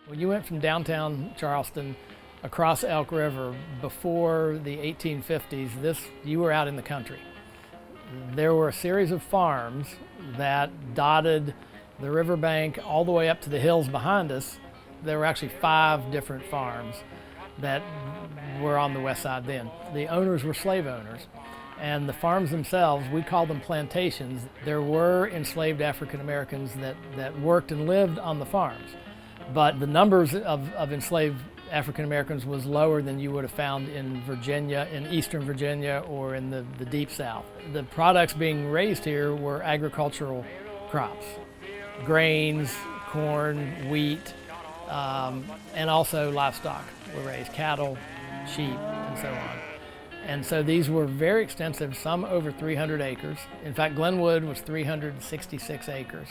When you went from downtown Charleston across Elk River before the 1850s, you were out in the country. There were a series of farms that dotted the riverbank all the way up to the hills behind us. There were actually 5 different farms that were on the west side then. The owners were slave owners, and the farms themselves, we called them plantations. There were enslaved African Americans that worked and lived on the farms, but the numbers of enslaved African Americans was lower than you would have found in Virginia, in eastern Virginia, or in the deep south. The products being raised here were agricultural crops, grains, corn, wheat, and also livestock were raised, cattle, sheep, and so on. And so these were very extensive, some over 300 acres. In fact, Glenwood was 366 acres.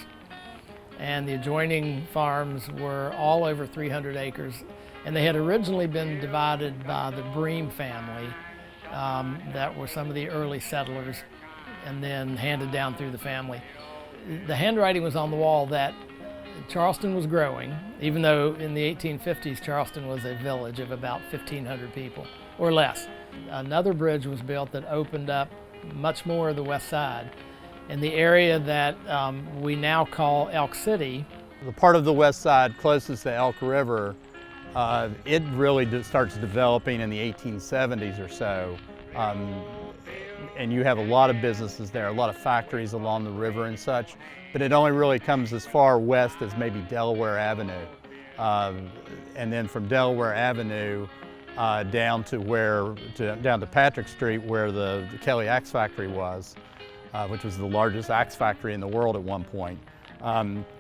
And the adjoining farms were all over 300 acres. And they had originally been divided by the Bream family, that were some of the early settlers, and then handed down through the family. The handwriting was on the wall that Charleston was growing, even though in the 1850s Charleston was a village of about 1,500 people, or less. Another bridge was built that opened up much more of the west side. In the area that we now call Elk City. The part of the west side closest to Elk River, it really starts developing in the 1870s or so. And you have a lot of businesses there, a lot of factories along the river and such, but it only really comes as far west as maybe Delaware Avenue. And then from Delaware Avenue down to Patrick Street, where the Kelly Axe Factory was, which was the largest axe factory in the world at one point.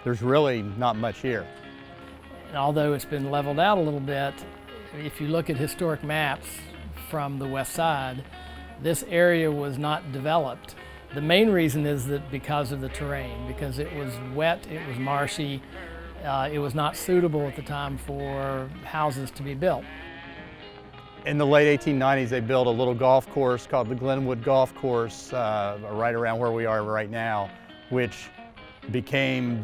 There's really not much here. And although it's been leveled out a little bit, if you look at historic maps from the west side, this area was not developed. The main reason is that because of the terrain, because it was wet, it was marshy, it was not suitable at the time for houses to be built. In the late 1890s, they built a little golf course called the Glenwood Golf Course, right around where we are right now, which became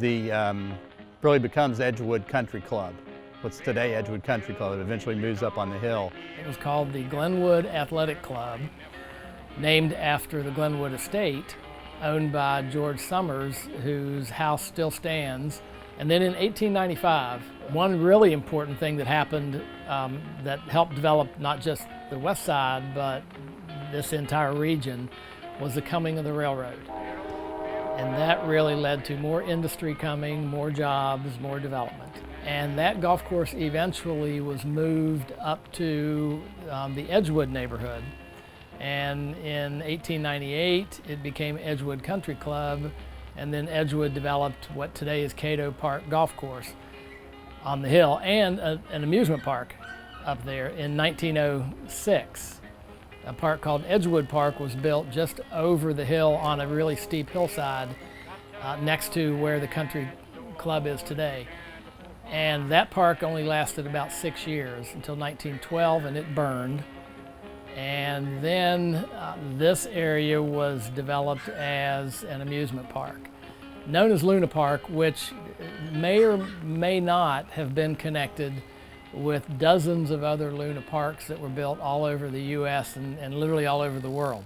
really becomes Edgewood Country Club. What's today Edgewood Country Club. It eventually moves up on the hill. It was called the Glenwood Athletic Club, named after the Glenwood estate, owned by George Summers, whose house still stands. And then in 1895, one really important thing that happened that helped develop not just the west side, but this entire region, was the coming of the railroad. And that really led to more industry coming, more jobs, more development. And that golf course eventually was moved up to the Edgewood neighborhood. And in 1898, it became Edgewood Country Club, and then Edgewood developed what today is Cato Park Golf Course on the hill, and an amusement park up there in 1906. A park called Edgewood Park was built just over the hill on a really steep hillside next to where the country club is today. And that park only lasted about 6 years until 1912, and it burned. And then this area was developed as an amusement park, known as Luna Park, which may or may not have been connected with dozens of other Luna Parks that were built all over the U.S. and literally all over the world.